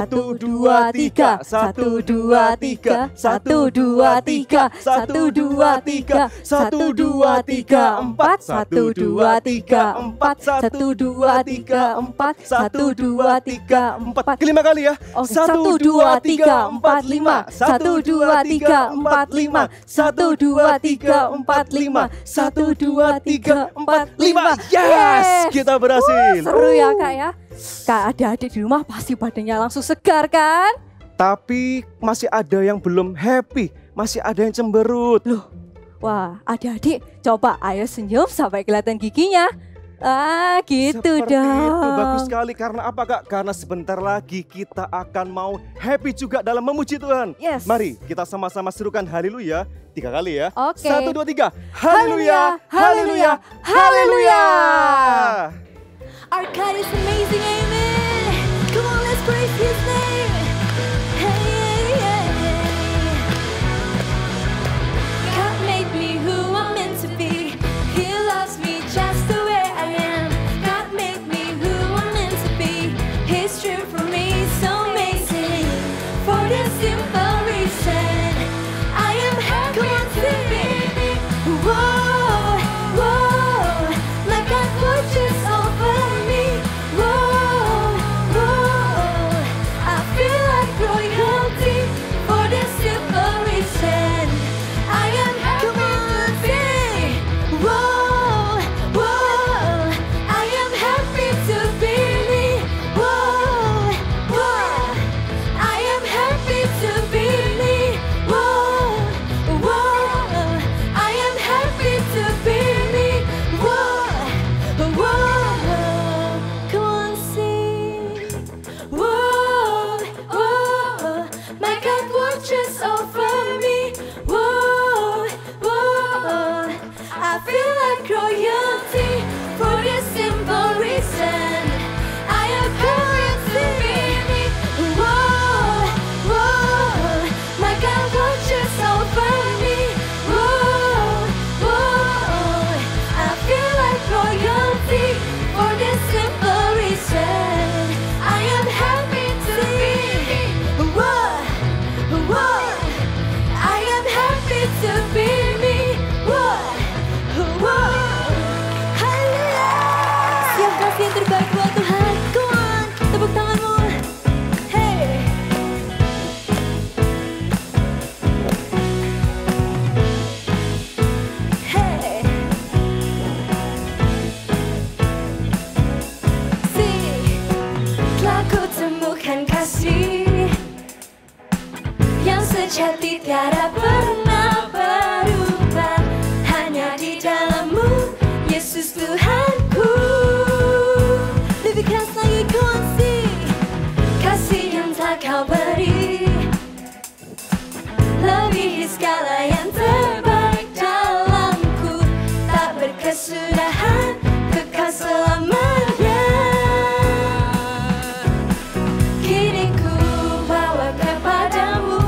1, 2, 3, 1, 2, 3, 1, 2, 3, 1, 2, 3, 1, 2, 3, 4, 1, 2, 3, 4, 1, 2, 3, 4, 1, 2, 3, 4. Kelima kali ya. 1, 2, 3, 4, 5, 1, 2, 3, 4, 5, 1, 2, 3, 4, 5, 1, 2, 3, 4, 5. Yes, kita berhasil. Seru ya Kak ya. Kak, adik-adik di rumah pasti badannya langsung segar kan? Tapi masih ada yang belum happy, masih ada yang cemberut. Loh, wah adik-adik coba ayo senyum sampai kelihatan giginya. Ah gitu Seperti dong. itu, bagus sekali. Karena apa Kak? Karena sebentar lagi kita akan mau happy juga dalam memuji Tuhan. Yes. Mari kita sama-sama serukan haleluya 3 kali ya. Oke. 1, 2, 3. Haleluya, haleluya, haleluya. Our God is amazing, amen. Come on, let's praise His name. Hey, hey. God made me who I'm meant to be. He loves me just the way I am. God made me who I'm meant to be. His true for me, so amazing. For this simple reason, I am happy to be. Whoa, whoa, my God watches over me. Whoa, whoa, I feel like royalty. For this simple reason, I am happy to be. Whoa, whoa, I am happy to be me. Whoa, whoa, I am happy to be me. Whoa, whoa, I am happy to be me. Whoa, whoa, come on sing. Whoa, whoa, my God watches over me. Whoa, whoa, I feel like royalty for this simple reason. I am happy to be me. Whoa, whoa, my God watches over me. Whoa, whoa, I feel like royalty for this simple reason. I am happy to be. Whoa, whoa, I am happy to be me. Whoa, whoa, haleluya. Siap kasih yang terbaik buat Tuhan. Come on, tepuk tanganmu. Hey. Hey. Telah ku temukan kasih yang sejati tiada pernah berubah. Hanya di dalammu, Yesus Tuhanku. Lebih keras lagi ku kasih yang telah kau beri, lebihi segala yang terbaik dalamku. Tak berkesudahan, kekal selamanya. Kini ku bawa kepadamu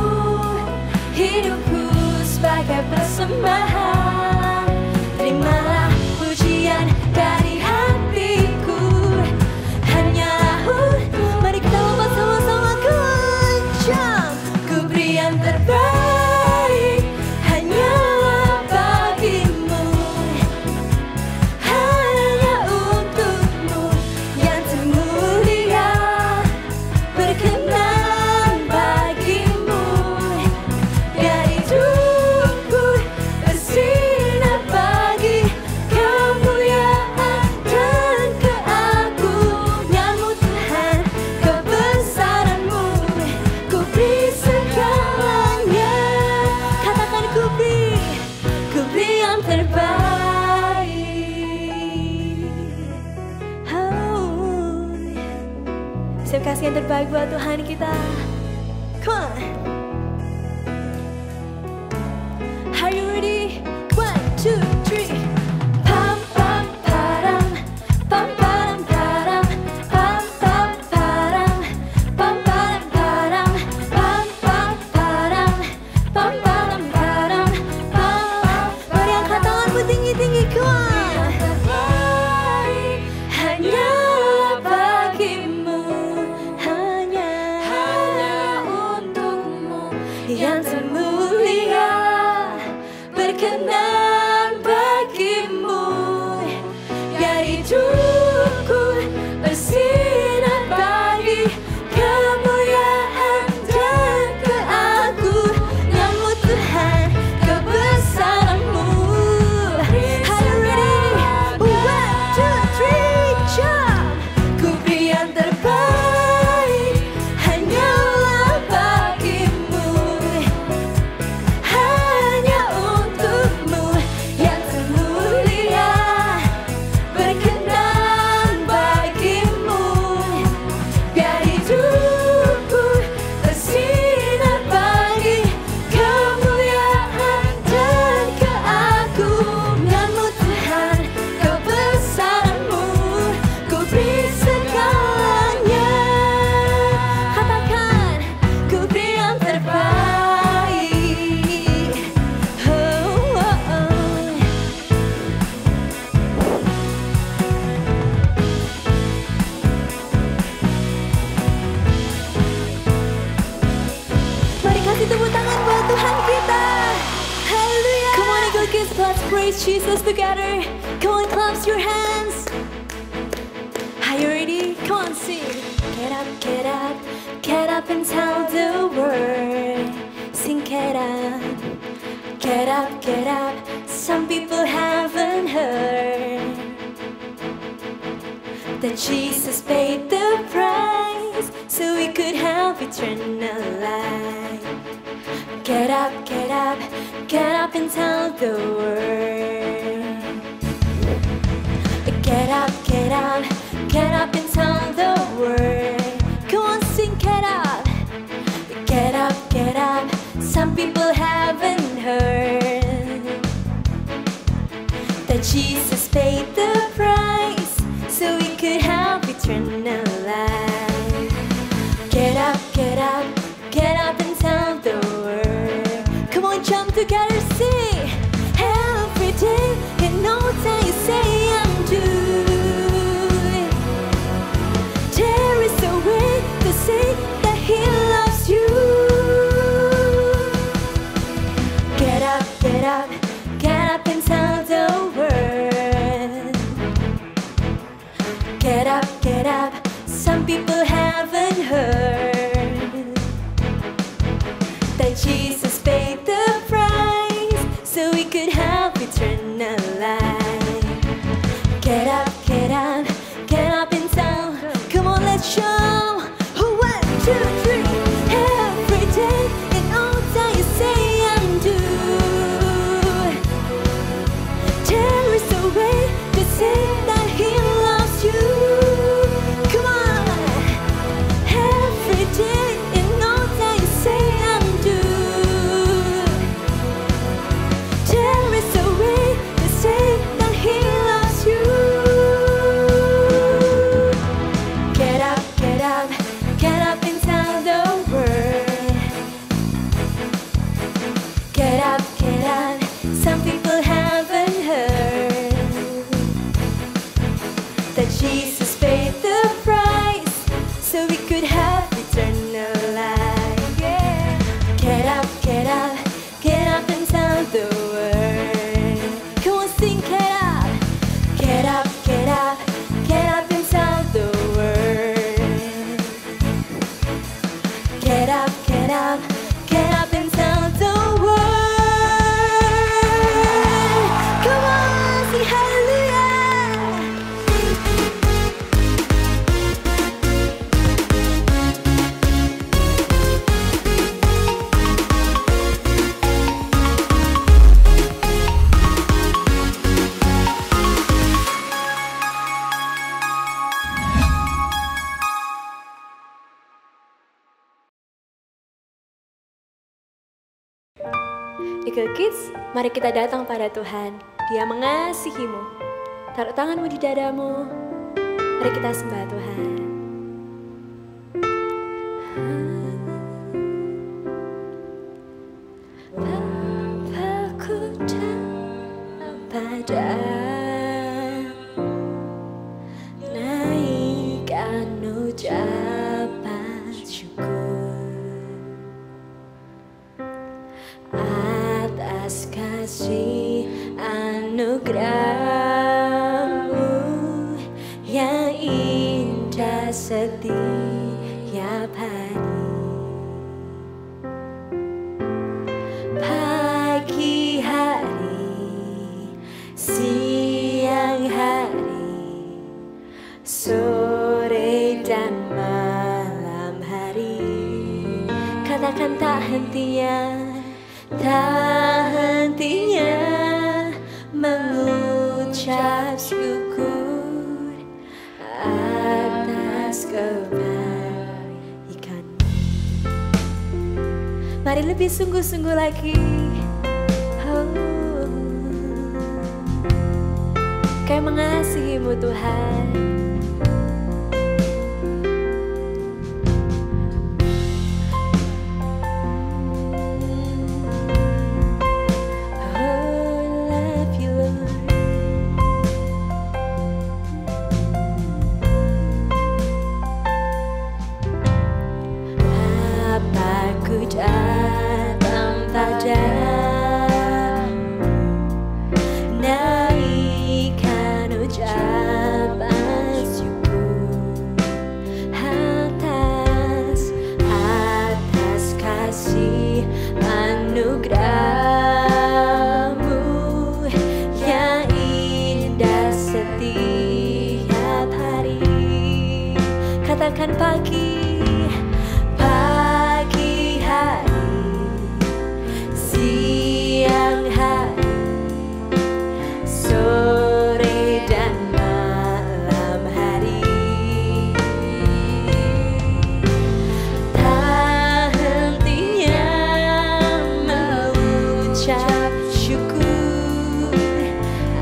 kasih yang terbaik buat Tuhan kita. Come on. Are you ready? 1, 2, 3. Pam pam param, pam param param, pam pam param, pam param param, pam pam param, pam param param, pam. Mari angkat tanganmu tinggi-tinggi, come on. Hanya bagimu, hanya untukmu yang termulia, berkenan bagimu. Biar hidupku bersinar bagi kemuliaan dan keagunganmu Tuhan, kebesaranmu. Are you ready? 1, 2, 3, jump. Ku beri yang terbaik hanyalah bagimu, hanya untukmu yang termulia, berkenan bagimu. Biar hidupku bersinar bagi kemuliaan dan keagunganmu Tuhan, kebesaranmu. Ku beri segalanya. Katakan, ku beri yang terbaik. Oh, oh, oh. Mari kasih tepuk tangan buat Tuhan kita. Hallelujah. Come on, Eagle Kids, let's praise Jesus together. Come on, clap your hands. Are you ready? Come on, sing. Get up, get up, get up and tell the world. Sing, get up, get up, get up. Some people haven't heard that Jesus paid the price so we could have eternal life. Get up, get up, get up and tell the world. Get up, get up, get up and tell the world. Come on, sing, get up. Get up, get up. Some people haven't heard that Jesus paid the price so we could have eternal life. Get up, get up, get up and tell the world. Come on, jump together, sing. Every day, you know that you say I'm doing. There is a way to say that He loves you. Get up, get up, get up and tell the world. Get up, get up. Some people haven't heard that Jesus paid the price so we could have eternal life. Get up, get up, get up and tell. Come on, let's show. 1, 2, 3. Every day, in all that you say I'm doing. There is a way to say that He loves you. Come on. Every day, in all that you say I'm doing. There is a way to say that He loves you. Get up, get up, get up and tell the world. Get up, get up. Some people haven't heard that Jesus paid the price so we could have eternal life. Yeah. Get up, get up, get up and tell the world. Come on, sing, get up. Get up, get up, get up and tell the world. Get up, get up, get up and tell the world. Come on, sing hallelujah. Eagle Kids, mari kita datang pada Tuhan. Dia mengasihimu. Taruh tanganmu di dadamu. Mari kita sembah Tuhan. Bapaku pada naikkan ucapan syukur atas kasih anugerah-Mu yang indah setiap hari. Pagi hari, siang hari, sore dan malam hari, katakan tak hentinya mengucap syukur atas kebaikan. Mari lebih sungguh-sungguh lagi. Oh, Kami mengasihimu Tuhan. Datang padamu, naikkan ucapan syukur atas kasih anugerah-Mu yang indah setiap hari. Katakan pagi siang hari, sore dan malam hari, tak hentinya mengucap syukur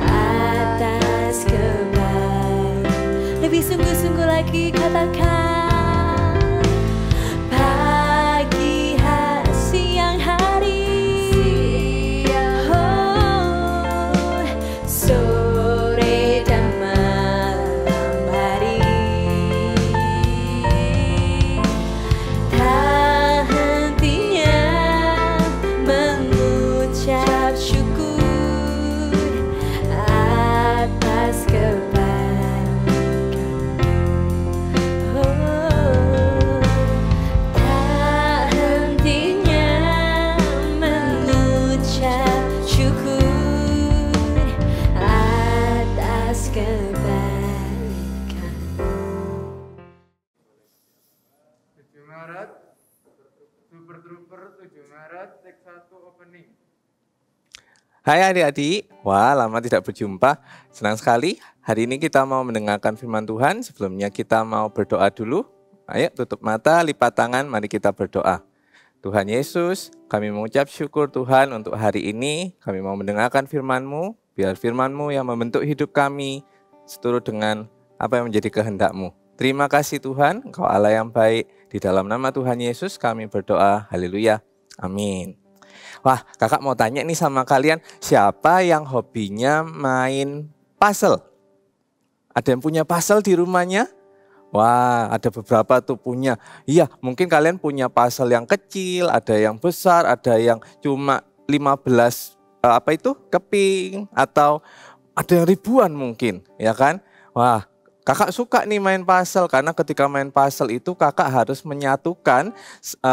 atas kebaikan. Lebih sungguh-sungguh lagi katakan. Hai adik-adik, wah lama tidak berjumpa, senang sekali. Hari ini kita mau mendengarkan firman Tuhan. Sebelumnya kita mau berdoa dulu. Ayo tutup mata, lipat tangan, mari kita berdoa. Tuhan Yesus, kami mengucap syukur Tuhan untuk hari ini. Kami mau mendengarkan firman-Mu, biar firman-Mu yang membentuk hidup kami seturut dengan apa yang menjadi kehendak-Mu. Terima kasih Tuhan, Engkau Allah yang baik. Di dalam nama Tuhan Yesus kami berdoa, haleluya, amin. Wah, kakak mau tanya nih sama kalian, siapa yang hobinya main puzzle? Ada yang punya puzzle di rumahnya? Wah, ada beberapa tuh punya. Iya, mungkin kalian punya puzzle yang kecil, ada yang besar, ada yang cuma 15 keping, atau ada yang ribuan mungkin, ya kan? Wah, kakak suka nih main puzzle, karena ketika main puzzle itu kakak harus menyatukan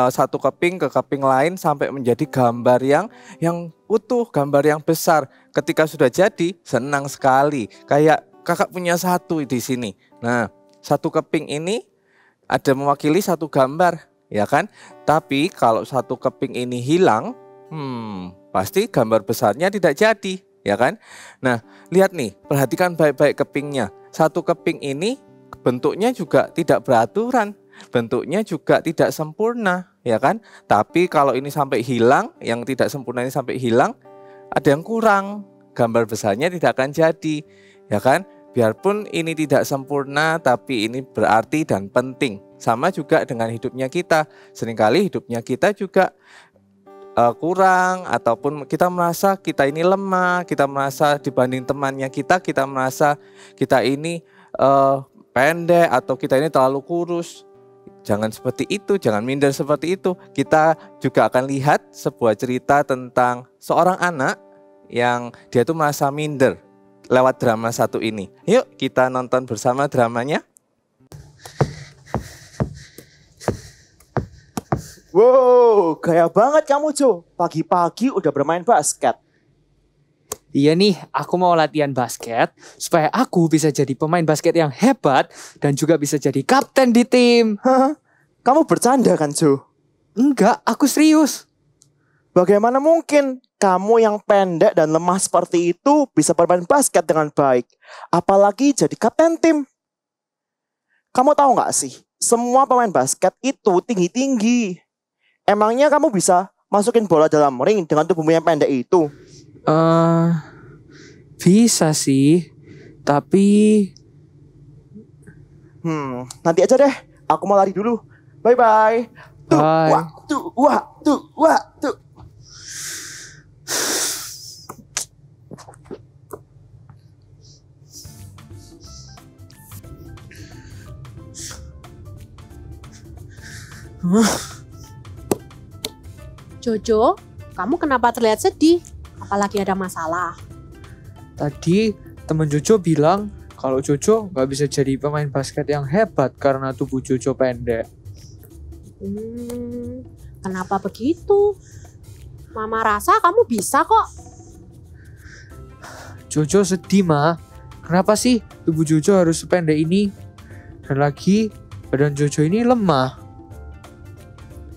satu keping ke keping lain sampai menjadi gambar yang utuh, gambar yang besar. Ketika sudah jadi, senang sekali. Kayak kakak punya satu di sini. Nah, satu keping ini ada mewakili satu gambar, ya kan? Tapi kalau satu keping ini hilang, pasti gambar besarnya tidak jadi, ya kan? Nah, lihat nih, perhatikan baik-baik kepingnya. Satu keping ini bentuknya juga tidak beraturan. bentuknya juga tidak sempurna, ya kan? Tapi kalau ini sampai hilang, yang tidak sempurna ini sampai hilang, ada yang kurang, gambar besarnya tidak akan jadi, ya kan? Biarpun ini tidak sempurna, tapi ini berarti dan penting. Sama juga dengan hidupnya kita. Seringkali hidupnya kita juga kurang, ataupun kita merasa kita ini lemah, kita merasa dibanding temannya kita merasa kita ini pendek, atau kita ini terlalu kurus. Jangan seperti itu, jangan minder seperti itu. Kita juga akan lihat sebuah cerita tentang seorang anak yang dia tuh merasa minder lewat drama satu ini. Yuk kita nonton bersama dramanya. Wow, gaya banget kamu Jo. Pagi-pagi udah bermain basket. Iya nih, aku mau latihan basket supaya aku bisa jadi pemain basket yang hebat dan juga bisa jadi kapten di tim. Hah? Kamu bercanda kan Jo? Enggak, aku serius. Bagaimana mungkin kamu yang pendek dan lemah seperti itu bisa bermain basket dengan baik? Apalagi jadi kapten tim. Kamu tahu nggak sih, semua pemain basket itu tinggi-tinggi. Emangnya kamu bisa masukin bola dalam ring dengan tubuhmu yang pendek itu? Bisa sih, tapi... Nanti aja deh, aku mau lari dulu. Bye-bye. Bye. Waktu. Jojo, kamu kenapa terlihat sedih? Apalagi ada masalah? Tadi temen Jojo bilang kalau Jojo nggak bisa jadi pemain basket yang hebat karena tubuh Jojo pendek. Kenapa begitu? Mama rasa kamu bisa kok. Jojo sedih, Ma. Kenapa sih tubuh Jojo harus sependek ini? Dan lagi badan Jojo ini lemah.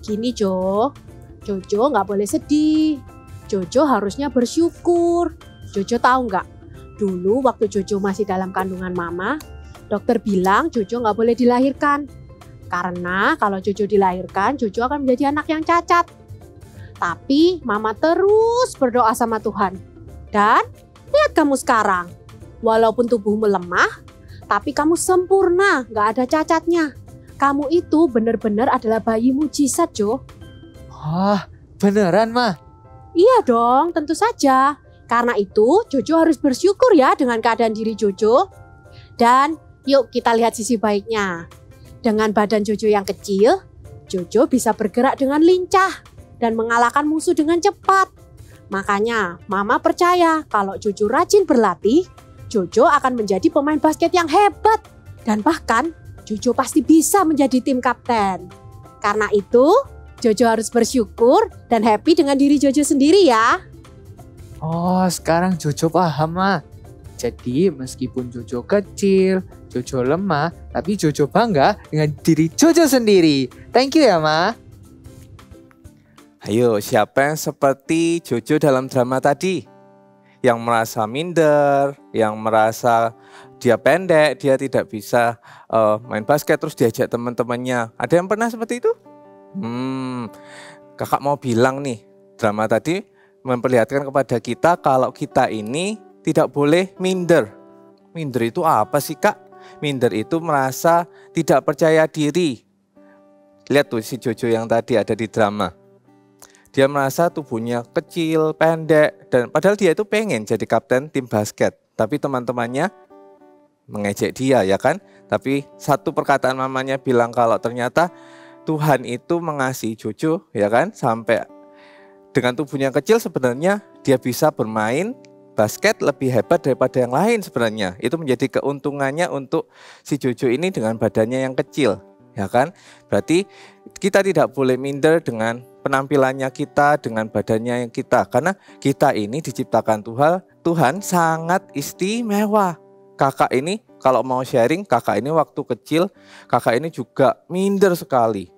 Gini Jojo nggak boleh sedih. Jojo harusnya bersyukur. Jojo tahu nggak? Dulu waktu Jojo masih dalam kandungan mama, dokter bilang Jojo nggak boleh dilahirkan. Karena kalau Jojo dilahirkan, Jojo akan menjadi anak yang cacat. Tapi mama terus berdoa sama Tuhan. Dan lihat kamu sekarang. Walaupun tubuhmu lemah, tapi kamu sempurna, nggak ada cacatnya. Kamu itu benar-benar adalah bayi mujizat, Jo. Wah, beneran, Ma? Iya dong, tentu saja. Karena itu, Jojo harus bersyukur ya dengan keadaan diri Jojo. Dan yuk kita lihat sisi baiknya. Dengan badan Jojo yang kecil, Jojo bisa bergerak dengan lincah dan mengalahkan musuh dengan cepat. Makanya, Mama percaya kalau Jojo rajin berlatih, Jojo akan menjadi pemain basket yang hebat. Dan bahkan, Jojo pasti bisa menjadi tim kapten. Karena itu, Jojo harus bersyukur dan happy dengan diri Jojo sendiri ya. Oh, sekarang Jojo paham, Ma. Jadi meskipun Jojo kecil, Jojo lemah, tapi Jojo bangga dengan diri Jojo sendiri. Thank you ya, Ma. Ayo, siapa yang seperti Jojo dalam drama tadi? Yang merasa minder, yang merasa dia pendek, dia tidak bisa main basket, terus diajak teman-temannya. Ada yang pernah seperti itu? Kakak mau bilang nih, drama tadi memperlihatkan kepada kita kalau kita ini tidak boleh minder. Minder itu apa sih, Kak? Minder itu merasa tidak percaya diri. Lihat tuh si Jojo yang tadi ada di drama. Dia merasa tubuhnya kecil, pendek, dan padahal dia itu pengen jadi kapten tim basket. Tapi teman-temannya mengejek dia, ya kan? Tapi satu perkataan mamanya bilang kalau ternyata Tuhan itu mengasihi Jojo, ya kan? Sampai dengan tubuhnya kecil sebenarnya dia bisa bermain basket lebih hebat daripada yang lain sebenarnya. Itu menjadi keuntungannya untuk si Jojo ini dengan badannya yang kecil, ya kan? Berarti kita tidak boleh minder dengan penampilannya kita, dengan badannya yang kita. Karena kita ini diciptakan Tuhan sangat istimewa. Kakak ini kalau mau sharing, kakak ini waktu kecil, kakak ini juga minder sekali.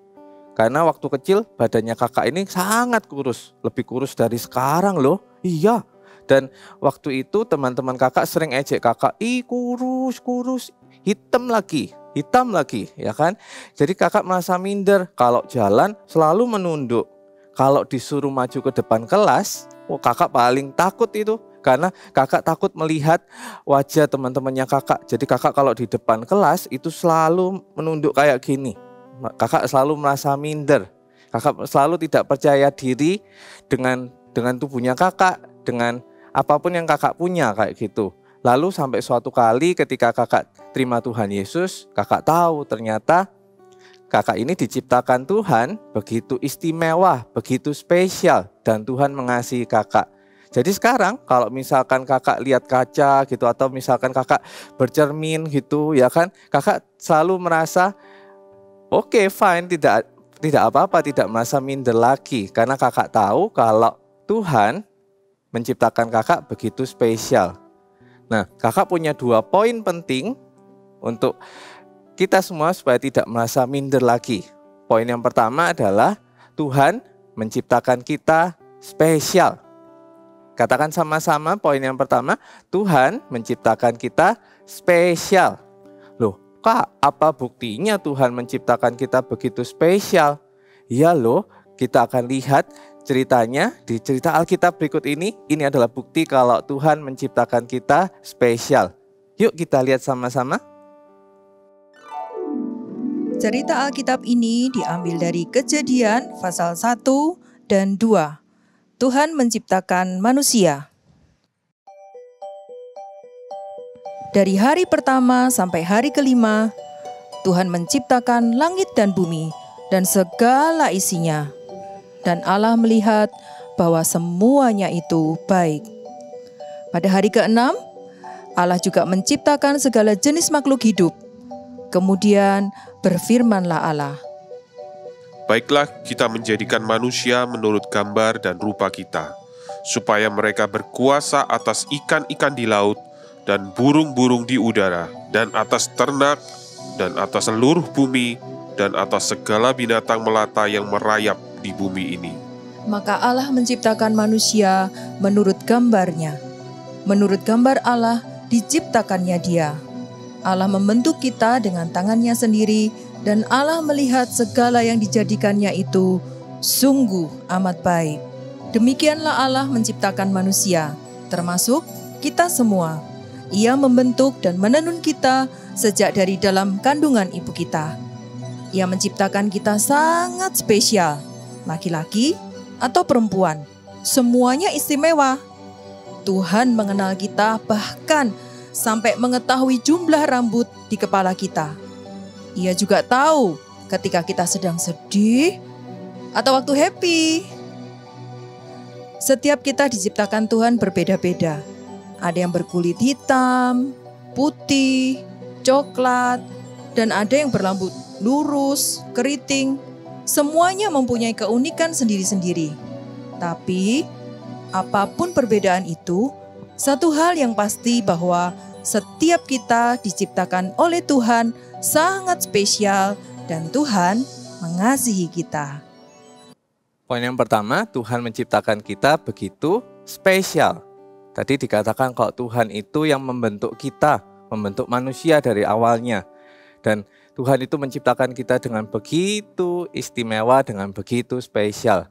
Karena waktu kecil badannya kakak ini sangat kurus, lebih kurus dari sekarang loh. Iya. Dan waktu itu teman-teman kakak sering ejek kakak, ih kurus, hitam lagi. hitam lagi, ya kan? Jadi kakak merasa minder, kalau jalan selalu menunduk. Kalau disuruh maju ke depan kelas, kakak paling takut itu. Karena kakak takut melihat wajah teman-temannya kakak. Jadi kakak kalau di depan kelas itu selalu menunduk kayak gini. Kakak selalu merasa minder. Kakak selalu tidak percaya diri dengan tubuhnya kakak, dengan apapun yang kakak punya kayak gitu. Lalu sampai suatu kali ketika kakak terima Tuhan Yesus, kakak tahu ternyata kakak ini diciptakan Tuhan begitu istimewa, begitu spesial, dan Tuhan mengasihi kakak. Jadi sekarang kalau misalkan kakak lihat kaca gitu, atau misalkan kakak bercermin gitu, ya kan, kakak selalu merasa oke, fine, tidak apa-apa, tidak merasa minder lagi, karena kakak tahu kalau Tuhan menciptakan kakak begitu spesial. Nah, kakak punya 2 poin penting untuk kita semua supaya tidak merasa minder lagi. Poin yang pertama adalah Tuhan menciptakan kita spesial. Katakan sama-sama poin yang pertama, Tuhan menciptakan kita spesial. Loh, Kak, apa buktinya Tuhan menciptakan kita begitu spesial? Ya loh, kita akan lihat ceritanya di cerita Alkitab berikut ini. Ini adalah bukti kalau Tuhan menciptakan kita spesial. Yuk kita lihat sama-sama. Cerita Alkitab ini diambil dari Kejadian pasal 1 dan 2. Tuhan menciptakan manusia. Dari hari pertama sampai hari kelima, Tuhan menciptakan langit dan bumi dan segala isinya. Dan Allah melihat bahwa semuanya itu baik. Pada hari ke-6, Allah juga menciptakan segala jenis makhluk hidup. Kemudian berfirmanlah Allah, "Baiklah, kita menjadikan manusia menurut gambar dan rupa kita, supaya mereka berkuasa atas ikan-ikan di laut dan burung-burung di udara, dan atas ternak, dan atas seluruh bumi, dan atas segala binatang melata yang merayap di bumi ini." Maka Allah menciptakan manusia menurut gambarnya. Menurut gambar Allah diciptakannya dia. Allah membentuk kita dengan tangannya sendiri, dan Allah melihat segala yang dijadikannya itu sungguh amat baik. Demikianlah Allah menciptakan manusia, termasuk kita semua. Ia membentuk dan menenun kita sejak dari dalam kandungan ibu kita. Ia menciptakan kita sangat spesial, laki-laki atau perempuan, semuanya istimewa. Tuhan mengenal kita bahkan sampai mengetahui jumlah rambut di kepala kita. Ia juga tahu ketika kita sedang sedih atau waktu happy. Setiap kita diciptakan Tuhan berbeda-beda. Ada yang berkulit hitam, putih, coklat, dan ada yang berambut lurus, keriting. Semuanya mempunyai keunikan sendiri-sendiri. Tapi, apapun perbedaan itu, satu hal yang pasti bahwa setiap kita diciptakan oleh Tuhan sangat spesial dan Tuhan mengasihi kita. Poin yang pertama, Tuhan menciptakan kita begitu spesial. Tadi dikatakan kalau Tuhan itu yang membentuk kita, membentuk manusia dari awalnya. Dan Tuhan itu menciptakan kita dengan begitu istimewa, dengan begitu spesial.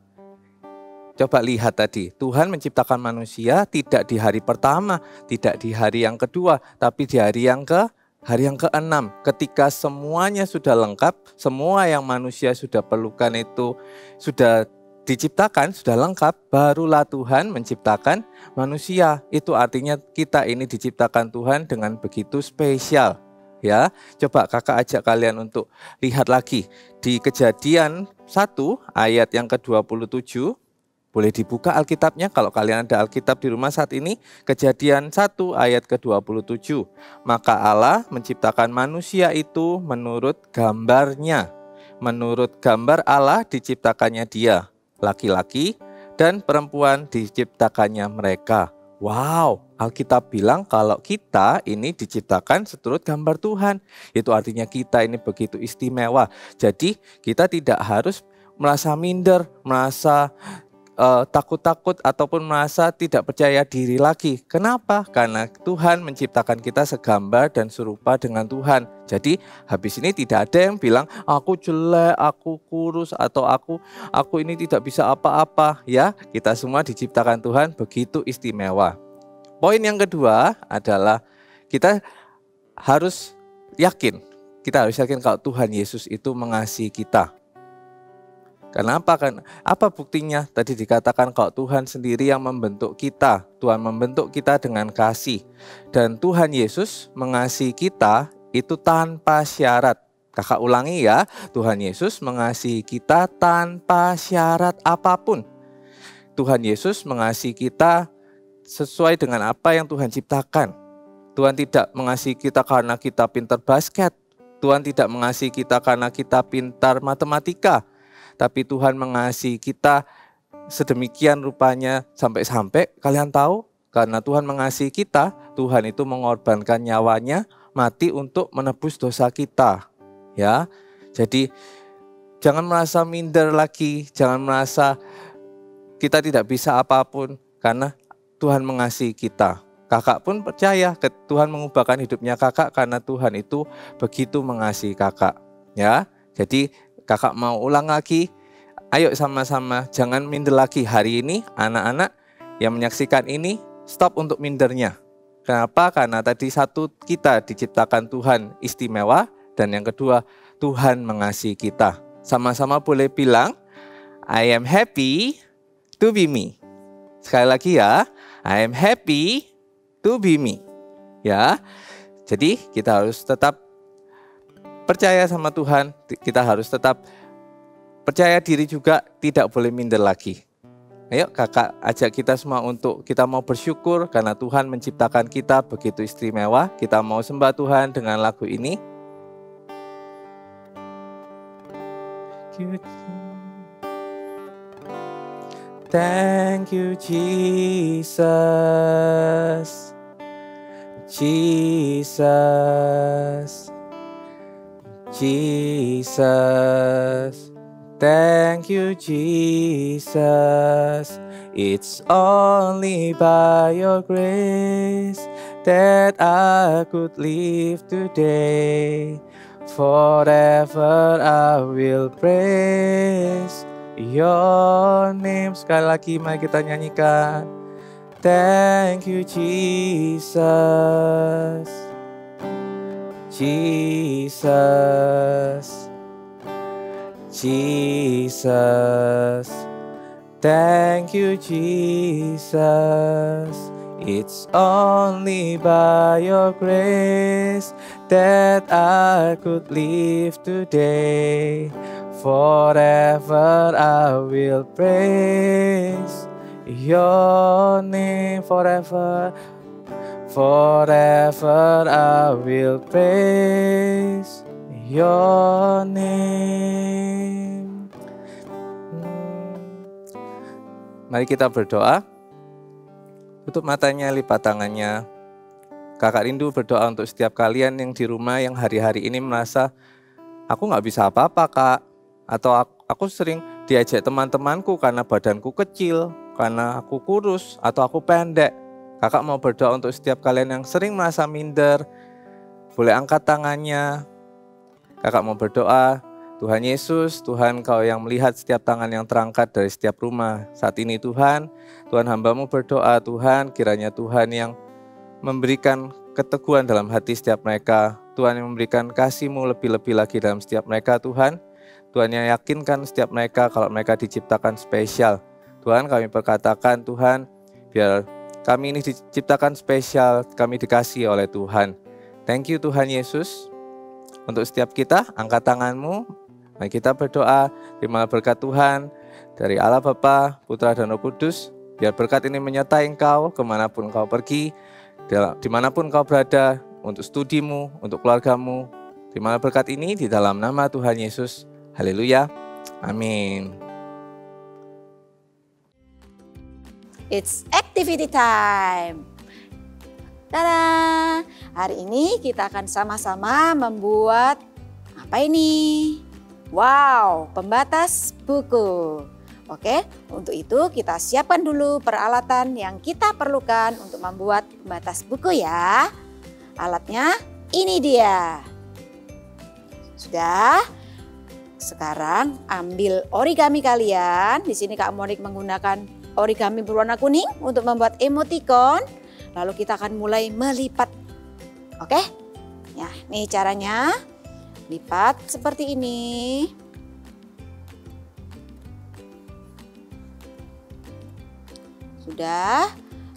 Coba lihat tadi, Tuhan menciptakan manusia tidak di hari pertama, tidak di hari yang kedua, tapi di hari yang ke-6. Ketika semuanya sudah lengkap, semua yang manusia sudah perlukan itu sudah diciptakan, sudah lengkap, barulah Tuhan menciptakan manusia. Itu artinya kita ini diciptakan Tuhan dengan begitu spesial. Ya, coba kakak ajak kalian untuk lihat lagi di Kejadian 1 ayat yang ke-27. Boleh dibuka Alkitabnya kalau kalian ada Alkitab di rumah saat ini. Kejadian 1 ayat ke-27. Maka Allah menciptakan manusia itu menurut gambarnya. Menurut gambar Allah diciptakannya dia. Laki-laki dan perempuan diciptakannya mereka. Wow, Alkitab bilang kalau kita ini diciptakan seturut gambar Tuhan. Itu artinya kita ini begitu istimewa. Jadi kita tidak harus merasa minder, merasa takut-takut ataupun merasa tidak percaya diri lagi. Kenapa? Karena Tuhan menciptakan kita segambar dan serupa dengan Tuhan. Jadi habis ini tidak ada yang bilang aku jelek, aku kurus, atau aku ini tidak bisa apa-apa. Ya, kita semua diciptakan Tuhan begitu istimewa. Poin yang kedua adalah kita harus yakin. Kita harus yakin kalau Tuhan Yesus itu mengasihi kita. Kenapa? Kan apa buktinya? Tadi dikatakan kalau Tuhan sendiri yang membentuk kita. Tuhan membentuk kita dengan kasih. Dan Tuhan Yesus mengasihi kita itu tanpa syarat. Kakak ulangi ya, Tuhan Yesus mengasihi kita tanpa syarat apapun. Tuhan Yesus mengasihi kita sesuai dengan apa yang Tuhan ciptakan. Tuhan tidak mengasihi kita karena kita pintar basket. Tuhan tidak mengasihi kita karena kita pintar matematika. Tapi Tuhan mengasihi kita sedemikian rupanya sampai-sampai kalian tahu, karena Tuhan mengasihi kita, Tuhan itu mengorbankan nyawanya mati untuk menebus dosa kita. Ya, jadi jangan merasa minder lagi, jangan merasa kita tidak bisa apapun, karena Tuhan mengasihi kita. Kakak pun percaya Tuhan mengubahkan hidupnya kakak karena Tuhan itu begitu mengasihi kakak. Ya, jadi kakak mau ulang lagi, ayo sama-sama, jangan minder lagi. Hari ini anak-anak yang menyaksikan ini, stop untuk mindernya. Kenapa? Karena tadi satu, kita diciptakan Tuhan istimewa, dan yang kedua, Tuhan mengasihi kita. Sama-sama boleh bilang, I am happy to be me. Sekali lagi ya, I am happy to be me. Ya, jadi kita harus tetap percaya sama Tuhan, kita harus tetap percaya diri juga, tidak boleh minder lagi. Ayo kakak ajak kita semua untuk kita mau bersyukur karena Tuhan menciptakan kita begitu istimewa. Kita mau sembah Tuhan dengan lagu ini. Thank you Jesus, Jesus, Jesus. Thank you Jesus, it's only by your grace that I could live today. Forever I will praise your name. Sekali lagi mari kita nyanyikan. Thank you Jesus, Jesus, Jesus. Thank you Jesus, it's only by your grace that I could live today. Forever I will praise your name. Forever, forever I will praise your name. Mari kita berdoa. Tutup matanya, lipat tangannya. Kakak rindu berdoa untuk setiap kalian yang di rumah yang hari-hari ini merasa aku gak bisa apa-apa kak. Atau aku sering diajak teman-temanku karena badanku kecil, karena aku kurus, atau aku pendek. Kakak mau berdoa untuk setiap kalian yang sering merasa minder. Boleh angkat tangannya. Kakak mau berdoa, Tuhan Yesus, Tuhan Kau yang melihat setiap tangan yang terangkat dari setiap rumah. Saat ini Tuhan hamba-Mu berdoa, Tuhan kiranya Tuhan yang memberikan keteguhan dalam hati setiap mereka. Tuhan yang memberikan kasih-Mu lebih-lebih lagi dalam setiap mereka Tuhan. Tuhan yang yakinkan setiap mereka kalau mereka diciptakan spesial. Tuhan kami perkatakan Tuhan, biar kami ini diciptakan spesial, kami dikasihi oleh Tuhan. Thank you Tuhan Yesus. Untuk setiap kita, angkat tanganmu. Mari kita berdoa, terima berkat Tuhan dari Allah Bapa, Putra dan Roh Kudus. Biar berkat ini menyertai engkau kemanapun engkau pergi, dimanapun engkau berada, untuk studimu, untuk keluargamu. Terima berkat ini di dalam nama Tuhan Yesus. Haleluya. Amin. It's activity time. Tada! Hari ini kita akan sama-sama membuat apa ini? Wow, pembatas buku. Oke, untuk itu kita siapkan dulu peralatan yang kita perlukan untuk membuat pembatas buku ya. Alatnya ini dia. Sudah? Sekarang ambil origami kalian. Di sini Kak Monik menggunakan origami berwarna kuning untuk membuat emoticon. Lalu kita akan mulai melipat. Oke? Ya, nih caranya. Lipat seperti ini. Sudah,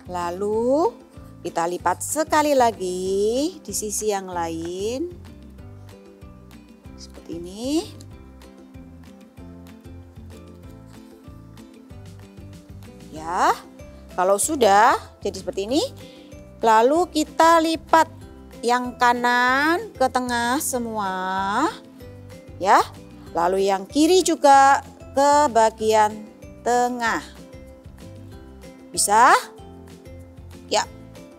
lalu kita lipat sekali lagi di sisi yang lain. Seperti ini. Ya, kalau sudah jadi seperti ini, lalu kita lipat yang kanan ke tengah semua. Ya, lalu yang kiri juga ke bagian tengah. Bisa? Ya,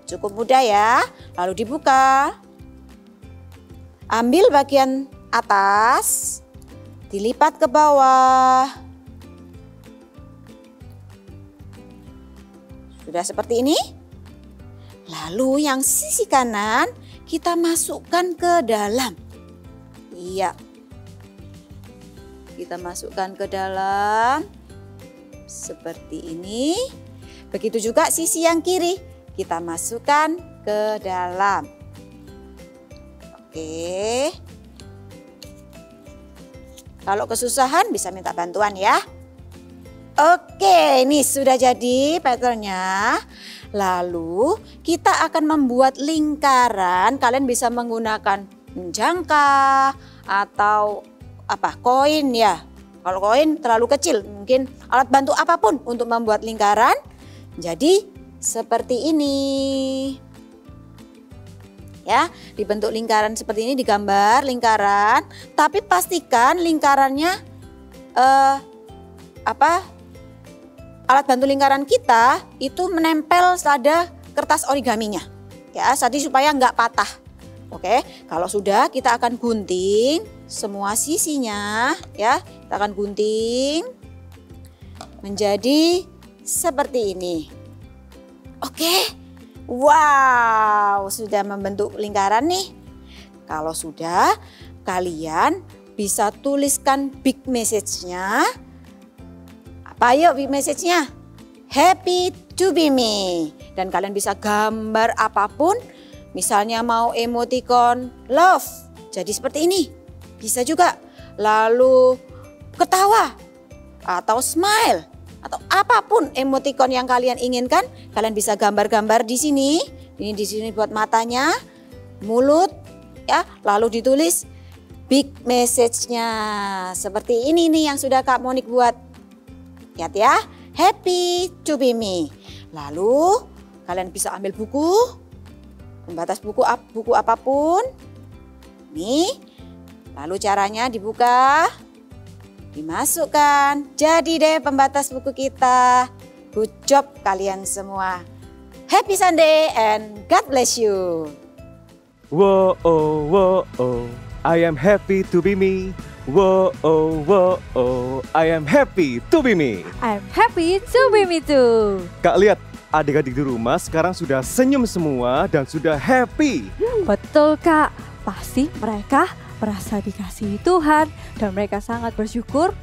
cukup mudah ya. Lalu dibuka. Ambil bagian atas, dilipat ke bawah. Sudah seperti ini. Lalu yang sisi kanan kita masukkan ke dalam. Iya. Kita masukkan ke dalam. Seperti ini. Begitu juga sisi yang kiri, kita masukkan ke dalam. Oke. Kalau kesusahan bisa minta bantuan ya. Oke, ini sudah jadi patternnya. Lalu kita akan membuat lingkaran. Kalian bisa menggunakan jangka atau koin ya. Kalau koin terlalu kecil, mungkin alat bantu apapun untuk membuat lingkaran. Jadi seperti ini. Ya, dibentuk lingkaran seperti ini, digambar lingkaran, tapi pastikan lingkarannya alat bantu lingkaran kita itu menempel pada kertas origaminya. Ya, jadi supaya nggak patah. Oke, kalau sudah kita akan gunting semua sisinya ya. Kita akan gunting menjadi seperti ini. Oke. Wow, sudah membentuk lingkaran nih. Kalau sudah, kalian bisa tuliskan big message-nya. Apa yuk big message-nya? Happy to be me. Dan kalian bisa gambar apapun. Misalnya mau emoticon love. Jadi seperti ini. Bisa juga. Lalu ketawa atau smile. Atau apapun emoticon yang kalian inginkan, kalian bisa gambar-gambar di sini. Ini di sini buat matanya, mulut, ya. Lalu ditulis big message-nya. Seperti ini nih yang sudah Kak Monik buat. Lihat ya, happy to be me. Lalu kalian bisa ambil buku, pembatas buku apapun. Nih, lalu caranya dibuka. Dimasukkan, jadi deh pembatas buku kita. Good job kalian semua. Happy Sunday and God bless you. Whoa, oh, I am happy to be me. Whoa, oh, I am happy to be me. I'm happy to be me too. Kak, lihat adik-adik di rumah sekarang sudah senyum semua dan sudah happy. Betul Kak, pasti mereka merasa dikasihi Tuhan dan mereka sangat bersyukur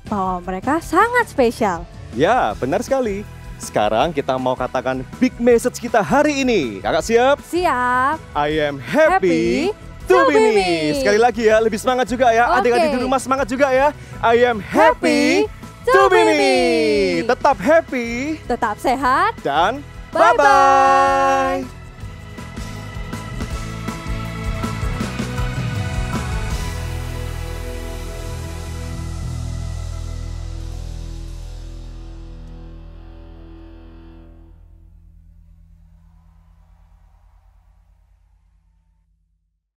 bahwa mereka sangat spesial. Ya, benar sekali. Sekarang kita mau katakan big message kita hari ini. Kakak siap? Siap. I am happy to be me. Sekali lagi ya, lebih semangat juga ya. Oke. Adik-adik di rumah semangat juga ya. I am happy to be me. Tetap happy Tetap sehat. dan Bye-bye. bye-bye.